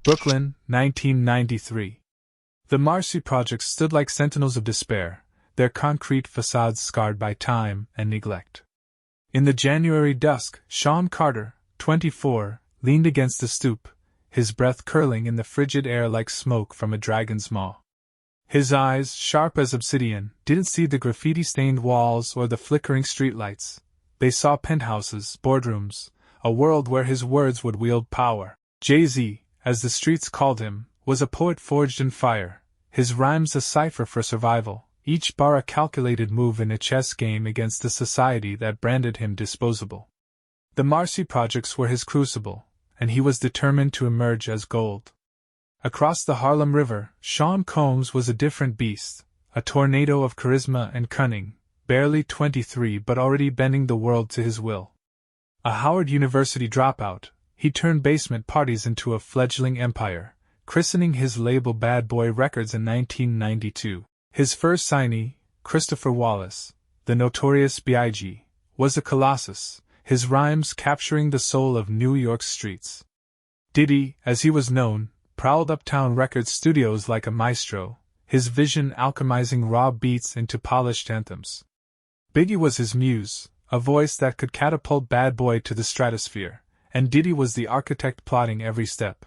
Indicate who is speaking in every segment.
Speaker 1: Brooklyn, 1993. The Marcy projects stood like sentinels of despair, their concrete facades scarred by time and neglect. In the January dusk, Sean Carter, 24, leaned against the stoop, his breath curling in the frigid air like smoke from a dragon's maw. His eyes, sharp as obsidian, didn't see the graffiti-stained walls or the flickering streetlights. They saw penthouses, boardrooms, a world where his words would wield power. Jay-Z, as the streets called him, was a poet forged in fire, his rhymes a cipher for survival, each bar a calculated move in a chess game against a society that branded him disposable. The Marcy projects were his crucible, and he was determined to emerge as gold. Across the Harlem River, Sean Combs was a different beast, a tornado of charisma and cunning, barely 23 but already bending the world to his will. A Howard University dropout, he turned basement parties into a fledgling empire, christening his label Bad Boy Records in 1992. His first signee, Christopher Wallace, the notorious B.I.G., was a colossus, his rhymes capturing the soul of New York's streets. Diddy, as he was known, prowled uptown record studios like a maestro, his vision alchemizing raw beats into polished anthems. Biggie was his muse, a voice that could catapult Bad Boy to the stratosphere, and Diddy was the architect plotting every step.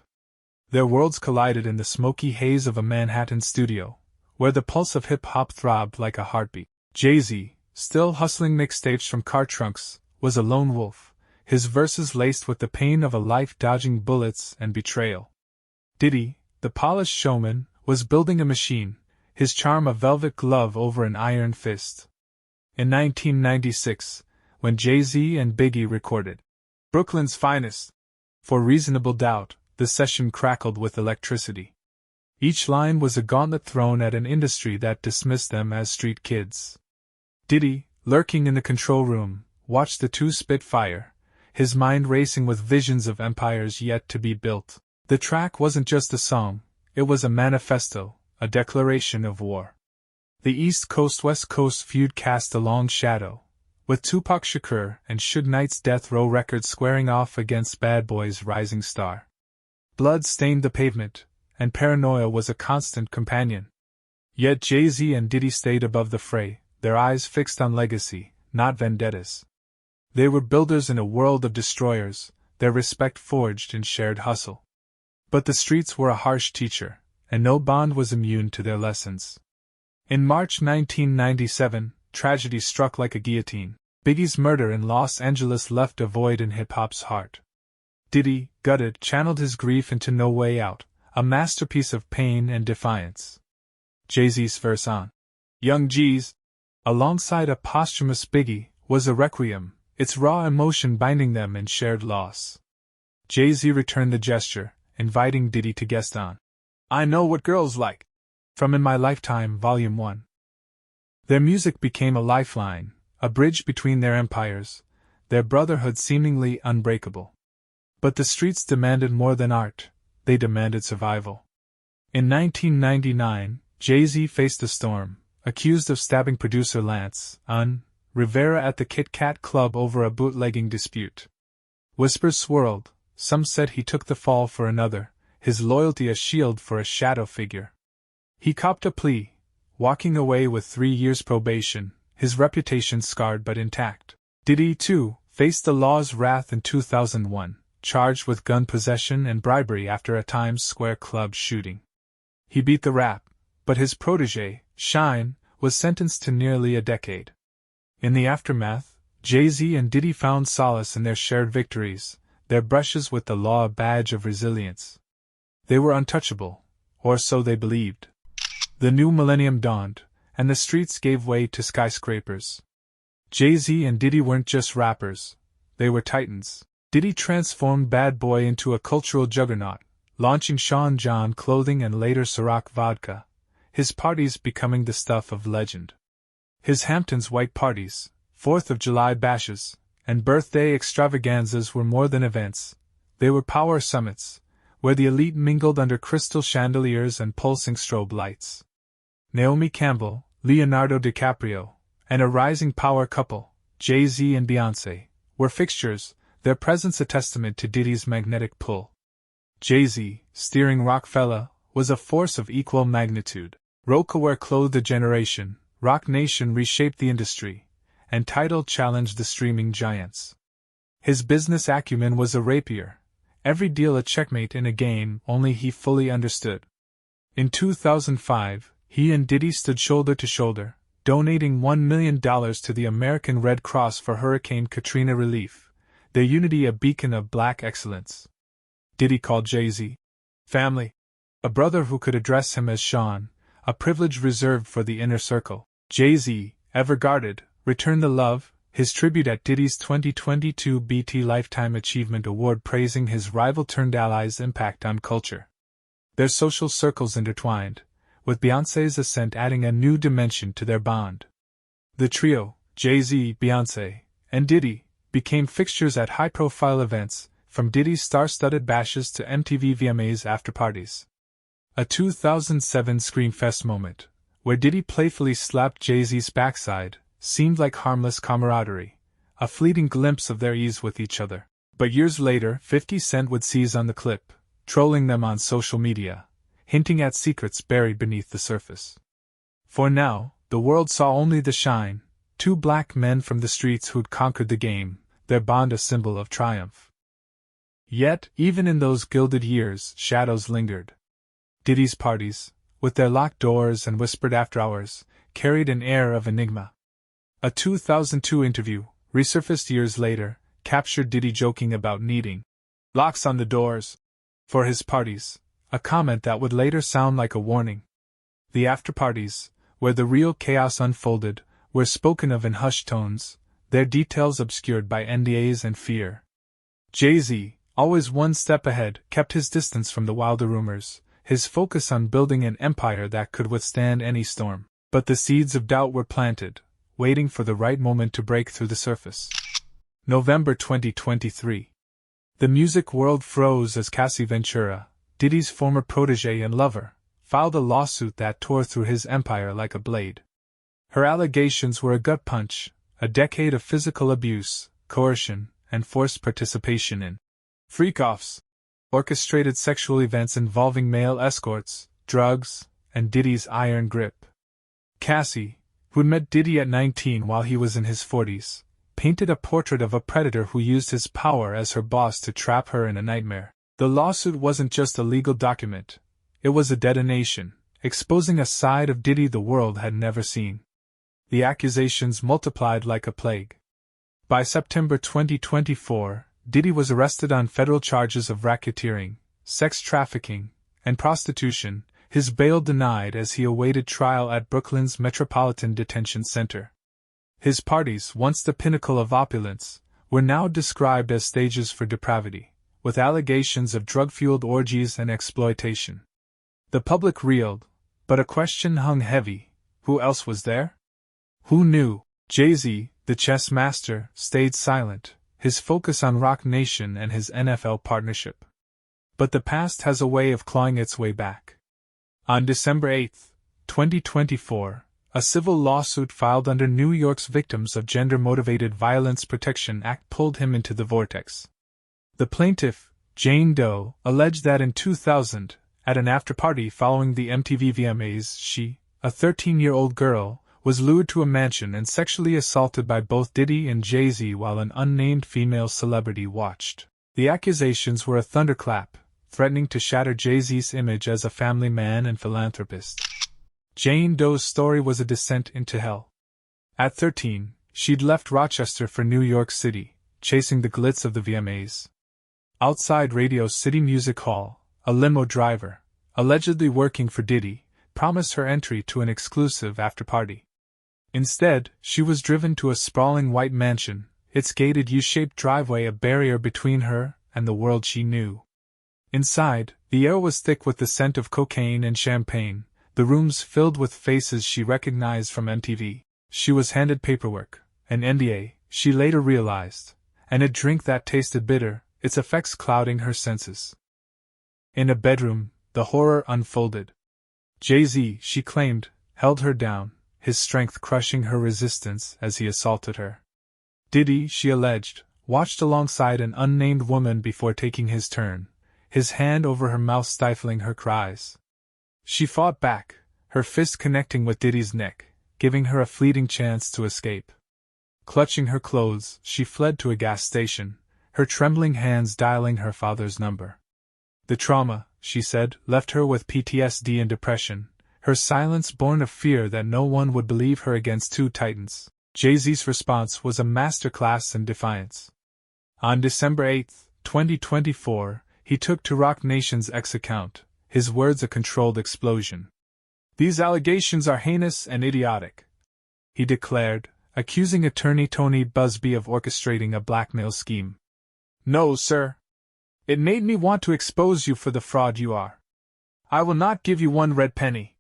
Speaker 1: Their worlds collided in the smoky haze of a Manhattan studio, where the pulse of hip-hop throbbed like a heartbeat. Jay-Z, still hustling mixtapes from car trunks, was a lone wolf, his verses laced with the pain of a life dodging bullets and betrayal. Diddy, the polished showman, was building a machine, his charm a velvet glove over an iron fist. In 1996, when Jay-Z and Biggie recorded Brooklyn's Finest, for Reasonable Doubt, the session crackled with electricity. Each line was a gauntlet thrown at an industry that dismissed them as street kids. Diddy, lurking in the control room, watched the two spit fire, his mind racing with visions of empires yet to be built. The track wasn't just a song, it was a manifesto, a declaration of war. The East Coast-West Coast feud cast a long shadow, with Tupac Shakur and Suge Knight's Death Row Records squaring off against Bad Boy's rising star. Blood stained the pavement, and paranoia was a constant companion. Yet Jay-Z and Diddy stayed above the fray, their eyes fixed on legacy, not vendettas. They were builders in a world of destroyers, their respect forged in shared hustle. But the streets were a harsh teacher, and no bond was immune to their lessons. In March 1997, tragedy struck like a guillotine. Biggie's murder in Los Angeles left a void in hip-hop's heart. Diddy, gutted, channeled his grief into No Way Out, a masterpiece of pain and defiance. Jay-Z's verse on Young G's, alongside a posthumous Biggie, was a requiem, its raw emotion binding them in shared loss. Jay-Z returned the gesture, inviting Diddy to guest on I Know What Girls Like, from In My Lifetime, Volume 1. Their music became a lifeline, a bridge between their empires, their brotherhood seemingly unbreakable. But the streets demanded more than art, they demanded survival. In 1999, Jay-Z faced a storm, accused of stabbing producer Lance Rivera at the Kit Kat Club over a bootlegging dispute. Whispers swirled, some said he took the fall for another, his loyalty a shield for a shadow figure. He copped a plea, walking away with 3 years probation, his reputation scarred but intact. Diddy, too, faced the law's wrath in 2001, charged with gun possession and bribery after a Times Square club shooting. He beat the rap, but his protégé, Shine, was sentenced to nearly a decade. In the aftermath, Jay-Z and Diddy found solace in their shared victories, their brushes with the law a badge of resilience. They were untouchable, or so they believed. The new millennium dawned, and the streets gave way to skyscrapers. Jay-Z and Diddy weren't just rappers, they were titans. Diddy transformed Bad Boy into a cultural juggernaut, launching Sean John clothing and later Ciroc vodka, his parties becoming the stuff of legend. His Hamptons white parties, 4th of July bashes, and birthday extravaganzas were more than events, they were power summits, where the elite mingled under crystal chandeliers and pulsing strobe lights. Naomi Campbell, Leonardo DiCaprio, and a rising power couple, Jay-Z and Beyoncé, were fixtures, their presence a testament to Diddy's magnetic pull. Jay-Z, steering Rockefeller, was a force of equal magnitude. Rocawear clothed a generation, Roc Nation reshaped the industry, and Tidal challenged the streaming giants. His business acumen was a rapier, every deal a checkmate in a game only he fully understood. In 2005, he and Diddy stood shoulder to shoulder, donating $1 million to the American Red Cross for Hurricane Katrina relief, their unity a beacon of black excellence. Diddy called Jay-Z family, a brother who could address him as Sean, a privilege reserved for the inner circle. Jay-Z, ever guarded, returned the love, his tribute at Diddy's 2022 BET Lifetime Achievement Award praising his rival-turned-ally's impact on culture. Their social circles intertwined, with Beyoncé's ascent adding a new dimension to their bond. The trio, Jay-Z, Beyoncé, and Diddy, became fixtures at high-profile events, from Diddy's star-studded bashes to MTV VMAs after-parties. A 2007 Screamfest moment, where Diddy playfully slapped Jay-Z's backside, seemed like harmless camaraderie, a fleeting glimpse of their ease with each other. But years later, 50 Cent would seize on the clip, trolling them on social media, hinting at secrets buried beneath the surface. For now, the world saw only the shine, two black men from the streets who'd conquered the game, their bond a symbol of triumph. Yet, even in those gilded years, shadows lingered. Diddy's parties, with their locked doors and whispered after-hours, carried an air of enigma. A 2002 interview, resurfaced years later, captured Diddy joking about needing locks on the doors for his parties, a comment that would later sound like a warning. The after-parties, where the real chaos unfolded, were spoken of in hushed tones, their details obscured by NDAs and fear. Jay-Z, always one step ahead, kept his distance from the wilder rumors, his focus on building an empire that could withstand any storm. But the seeds of doubt were planted, waiting for the right moment to break through the surface. November 2023. The music world froze as Cassie Ventura, Diddy's former protege and lover, filed a lawsuit that tore through his empire like a blade. Her allegations were a gut punch, a decade of physical abuse, coercion, and forced participation in freak-offs, orchestrated sexual events involving male escorts, drugs, and Diddy's iron grip. Cassie, who'd met Diddy at 19 while he was in his 40s, painted a portrait of a predator who used his power as her boss to trap her in a nightmare. The lawsuit wasn't just a legal document, it was a detonation, exposing a side of Diddy the world had never seen. The accusations multiplied like a plague. By September 2024, Diddy was arrested on federal charges of racketeering, sex trafficking, and prostitution, his bail denied as he awaited trial at Brooklyn's Metropolitan Detention Center. His parties, once the pinnacle of opulence, were now described as stages for depravity, with allegations of drug-fueled orgies and exploitation. The public reeled, but a question hung heavy: who else was there? Who knew? Jay-Z, the chess master, stayed silent, his focus on Roc Nation and his NFL partnership. But the past has a way of clawing its way back. On December 8, 2024, a civil lawsuit filed under New York's Victims of Gender-Motivated Violence Protection Act pulled him into the vortex. The plaintiff, Jane Doe, alleged that in 2000, at an after-party following the MTV VMAs, she, a 13-year-old girl, was lured to a mansion and sexually assaulted by both Diddy and Jay-Z while an unnamed female celebrity watched. The accusations were a thunderclap, threatening to shatter Jay-Z's image as a family man and philanthropist. Jane Doe's story was a descent into hell. At 13, she'd left Rochester for New York City, chasing the glitz of the VMAs. Outside Radio City Music Hall, a limo driver, allegedly working for Diddy, promised her entry to an exclusive after-party. Instead, she was driven to a sprawling white mansion, its gated U-shaped driveway a barrier between her and the world she knew. Inside, the air was thick with the scent of cocaine and champagne, the rooms filled with faces she recognized from MTV. She was handed paperwork, an NDA, she later realized, and a drink that tasted bitter, its effects clouding her senses. In a bedroom, the horror unfolded. Jay-Z, she claimed, held her down, his strength crushing her resistance as he assaulted her. Diddy, she alleged, watched alongside an unnamed woman before taking his turn, his hand over her mouth stifling her cries. She fought back, her fist connecting with Diddy's neck, giving her a fleeting chance to escape. Clutching her clothes, she fled to a gas station, her trembling hands dialing her father's number. The trauma, she said, left her with PTSD and depression, her silence born of fear that no one would believe her against two titans. Jay-Z's response was a masterclass in defiance. On December 8, 2024, he took to Roc Nation's X account, his words a controlled explosion. "These allegations are heinous and idiotic," he declared, accusing attorney Tony Busby of orchestrating a blackmail scheme. "No, sir. It made me want to expose you for the fraud you are. I will not give you one red penny."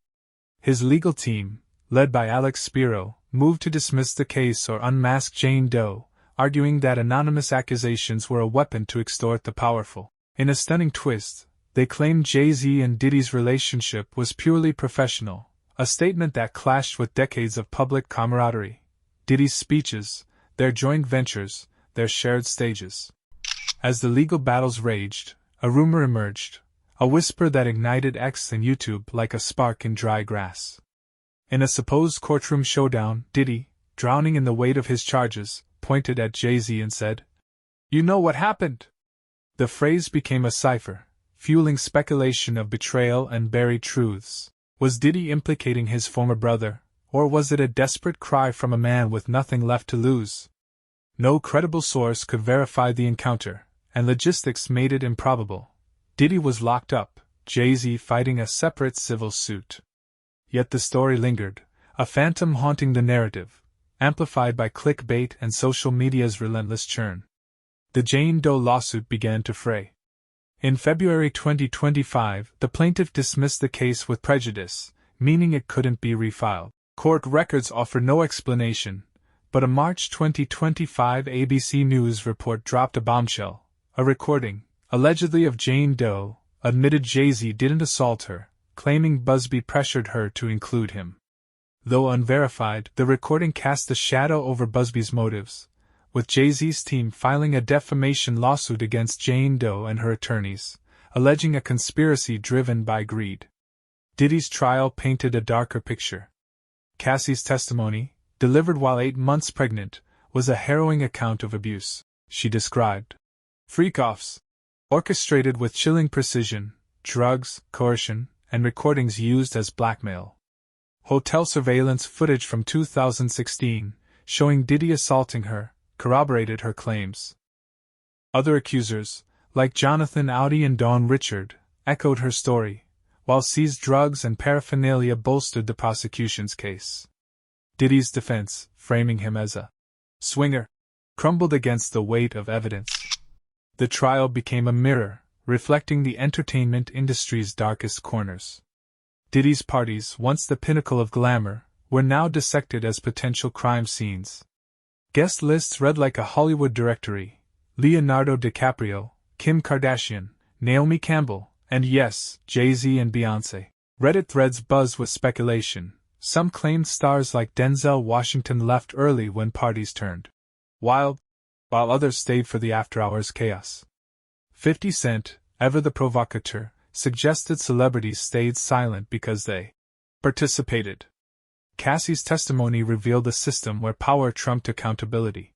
Speaker 1: His legal team, led by Alex Spiro, moved to dismiss the case or unmask Jane Doe, arguing that anonymous accusations were a weapon to extort the powerful. In a stunning twist, they claimed Jay-Z and Diddy's relationship was purely professional, a statement that clashed with decades of public camaraderie. Diddy's speeches, their joint ventures, their shared stages. As the legal battles raged, a rumor emerged, a whisper that ignited X and YouTube like a spark in dry grass. In a supposed courtroom showdown, Diddy, drowning in the weight of his charges, pointed at Jay-Z and said, "You know what happened?" The phrase became a cipher, fueling speculation of betrayal and buried truths. Was Diddy implicating his former brother, or was it a desperate cry from a man with nothing left to lose? No credible source could verify the encounter, and logistics made it improbable. Diddy was locked up, Jay-Z fighting a separate civil suit. Yet the story lingered, a phantom haunting the narrative, amplified by clickbait and social media's relentless churn. The Jane Doe lawsuit began to fray. In February 2025, the plaintiff dismissed the case with prejudice, meaning it couldn't be refiled. Court records offer no explanation, but a March 2025 ABC News report dropped a bombshell, a recording, allegedly of Jane Doe, admitted Jay-Z didn't assault her, claiming Busby pressured her to include him. Though unverified, the recording cast a shadow over Busby's motives, with Jay-Z's team filing a defamation lawsuit against Jane Doe and her attorneys, alleging a conspiracy driven by greed. Diddy's trial painted a darker picture. Cassie's testimony, delivered while 8 months pregnant, was a harrowing account of abuse. She described freak-offs, orchestrated with chilling precision, drugs, coercion, and recordings used as blackmail. Hotel surveillance footage from 2016, showing Diddy assaulting her, corroborated her claims. Other accusers, like Jonathan Audi and Dawn Richard, echoed her story, while seized drugs and paraphernalia bolstered the prosecution's case. Diddy's defense, framing him as a swinger, crumbled against the weight of evidence. The trial became a mirror, reflecting the entertainment industry's darkest corners. Diddy's parties, once the pinnacle of glamour, were now dissected as potential crime scenes. Guest lists read like a Hollywood directory: Leonardo DiCaprio, Kim Kardashian, Naomi Campbell, and yes, Jay-Z and Beyoncé. Reddit threads buzzed with speculation. Some claimed stars like Denzel Washington left early when parties turned wild, while others stayed for the after-hours chaos. 50 Cent, ever the provocateur, suggested celebrities stayed silent because they participated. Cassie's testimony revealed a system where power trumped accountability.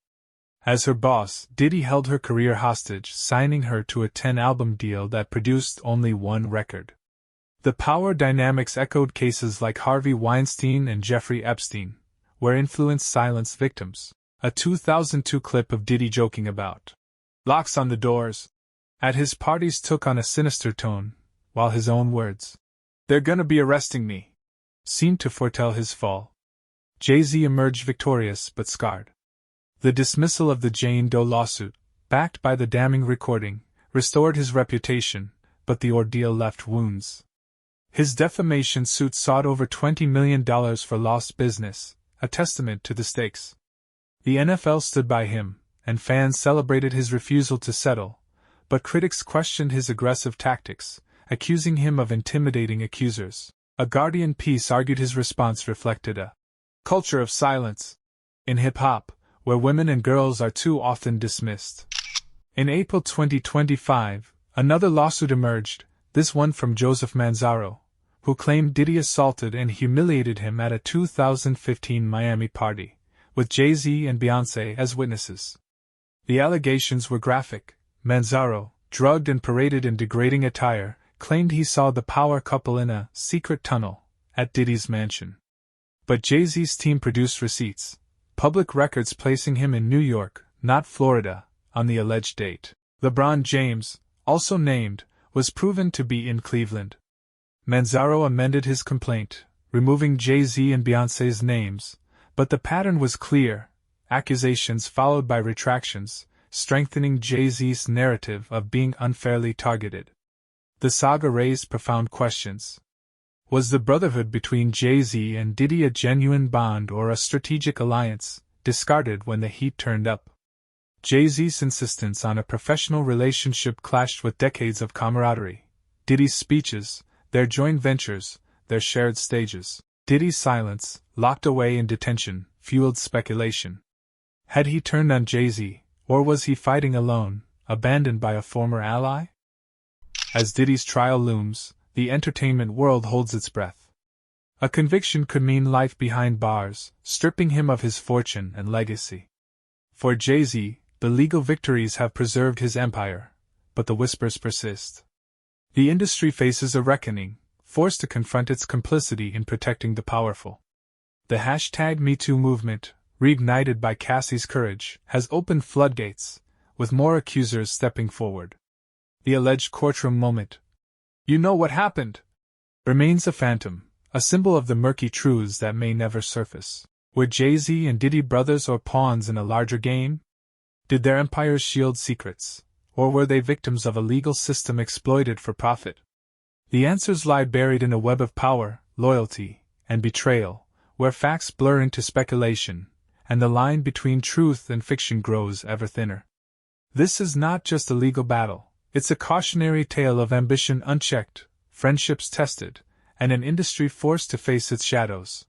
Speaker 1: As her boss, Diddy held her career hostage, signing her to a 10-album deal that produced only one record. The power dynamics echoed cases like Harvey Weinstein and Jeffrey Epstein, where influence silenced victims. A 2002 clip of Diddy joking about locks on the doors at his parties took on a sinister tone, while his own words, "They're gonna be arresting me," seemed to foretell his fall. Jay-Z emerged victorious but scarred. The dismissal of the Jane Doe lawsuit, backed by the damning recording, restored his reputation, but the ordeal left wounds. His defamation suit sought over $20 million for lost business, a testament to the stakes. The NFL stood by him, and fans celebrated his refusal to settle, but critics questioned his aggressive tactics, accusing him of intimidating accusers. A Guardian piece argued his response reflected a culture of silence in hip-hop, where women and girls are too often dismissed. In April 2025, Another lawsuit emerged, this one from Joseph Manzaro, who claimed Diddy assaulted and humiliated him at a 2015 Miami party, with Jay-Z and Beyoncé as witnesses. The allegations were graphic. Manzaro, drugged and paraded in degrading attire, claimed he saw the power couple in a secret tunnel at Diddy's mansion. But Jay-Z's team produced receipts, public records placing him in New York, not Florida, on the alleged date. LeBron James, also named, was proven to be in Cleveland. Manzaro amended his complaint, removing Jay-Z and Beyoncé's names, but the pattern was clear: accusations followed by retractions, strengthening Jay-Z's narrative of being unfairly targeted. The saga raised profound questions. Was the brotherhood between Jay-Z and Diddy a genuine bond or a strategic alliance, discarded when the heat turned up? Jay-Z's insistence on a professional relationship clashed with decades of camaraderie. Diddy's speeches, their joint ventures, their shared stages. Diddy's silence, locked away in detention, fueled speculation. Had he turned on Jay-Z, or was he fighting alone, abandoned by a former ally? As Diddy's trial looms, the entertainment world holds its breath. A conviction could mean life behind bars, stripping him of his fortune and legacy. For Jay-Z, the legal victories have preserved his empire, but the whispers persist. The industry faces a reckoning, forced to confront its complicity in protecting the powerful. The #MeToo movement, reignited by Cassie's courage, has opened floodgates, with more accusers stepping forward. The alleged courtroom moment, "You know what happened?" remains a phantom, a symbol of the murky truths that may never surface. Were Jay-Z and Diddy brothers or pawns in a larger game? Did their empires shield secrets, or were they victims of a legal system exploited for profit? The answers lie buried in a web of power, loyalty, and betrayal, where facts blur into speculation, and the line between truth and fiction grows ever thinner. This is not just a legal battle, it's a cautionary tale of ambition unchecked, friendships tested, and an industry forced to face its shadows.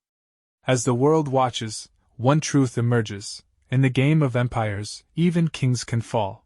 Speaker 1: As the world watches, one truth emerges: in the game of empires, even kings can fall.